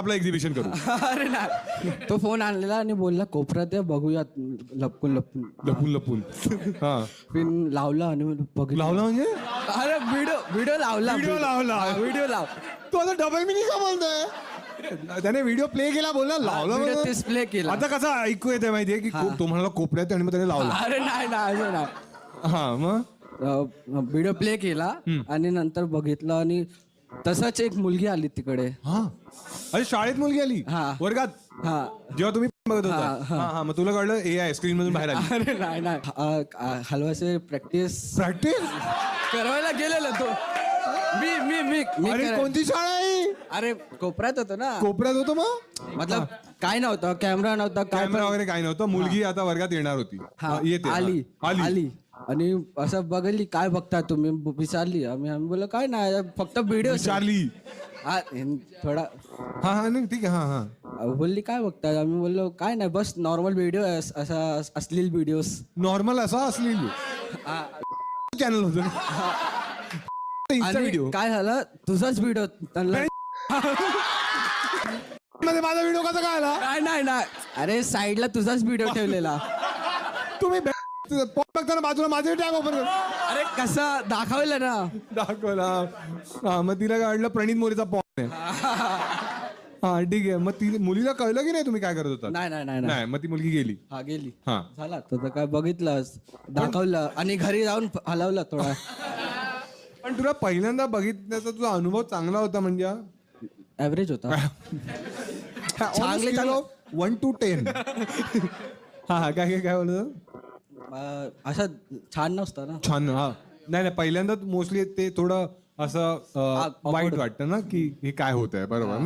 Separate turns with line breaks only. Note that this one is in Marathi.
आपलं एक्झिबिशन करू.
अरे नाही, तो फोन आणलेला आणि बोलला कोपऱ्यात या बघूयात लपकून लपकून.
लपून लपून. हा
पिन लावला आणि बघितलं.
लावला म्हणजे
अरे व्हिडिओ लावला.
Video लावला.
व्हिडिओ लाव.
तो आता डबल मिनिंग का बोलतोय. त्याने व्हिडिओ प्ले केला बोलला लावला
व्हिडिओ
म्हणजे?
तेच प्ले केला.
आता कसं ऐकू येते माहितीये की तो म्हणाला कोपऱ्यात आणि मग त्याने लावला.
अरे नाही असं नाही.
हा मग
व्हिडिओ प्ले केला आणि नंतर बघितलं आणि तसाच एक मुलगी आली तिकडे.
हा अरे शाळेत मुलगी आली
हा.
वर्गात
हा.
जेव्हा तुम्ही बघत होता.
हा.
हा मग तुला कळलं AI स्क्रीन मधून बाहेर आली.
अरे नाही हलवाचे प्रॅक्टिस
प्रॅक्टिस.
करायला गेलेला तो. मी
अरे कोणती शाळा आहे?
अरे कोपऱ्यात होतो ना.
कोपऱ्यात होतो मग
मतलब काय नव्हतं, कॅमेरा नव्हता, काय
कॅमेरा वगैरे काही नव्हतं. मुलगी आता वर्गात येणार होती. येते
आली
आली
आली आणि असं बघली, काय बघता तुम्ही, विचारली. आम्ही बोललो काय नाही, फक्त व्हिडिओ.
चार्ली.
थोडा
हा हा नाही ठीक आहे. हा हा
बोलली काय बघता. आम्ही बोललो काय नाही, बस नॉर्मल व्हिडिओ असा असलील व्हिडिओज.
नॉर्मल असा असलेली चॅनल होतं
आणि
व्हिडिओ
काय झालं, तुझाच व्हिडिओ त्यांना.
मध्ये माझा व्हिडिओ कसा काय आला?
नाही अरे साईडला तुझाच व्हिडिओ ठेवलेला.
तुम्ही बघताना बाजूला माझे टॅग ओपन कर.
अरे कसं दाखवलं ना.
दाखवला. हा मग तिला काढलं प्रणित मोरेचा पॉन आहे. हा ठीक आहे. मग ती मुलीला कळलं की नाही तुम्ही काय करत होता?
नाही
मग ती मुलगी गेली.
हा गेली.
हा
झाला तर काय बघितलं, दाखवलं आणि घरी जाऊन हलवलं थोडा.
पण तुला पहिल्यांदा बघितल्याचा तुझा अनुभव चांगला होता म्हणजे?
ऍव्हरेज होता.
चांगले 1 to 10. हा काय बोलत?
असं छान नसतं ना.
छान. हा नाही पहिल्यांदा मोस्टली ते थोडं असं वाईट वाटतं ना की हे काय होत आहे. बरोबर ना.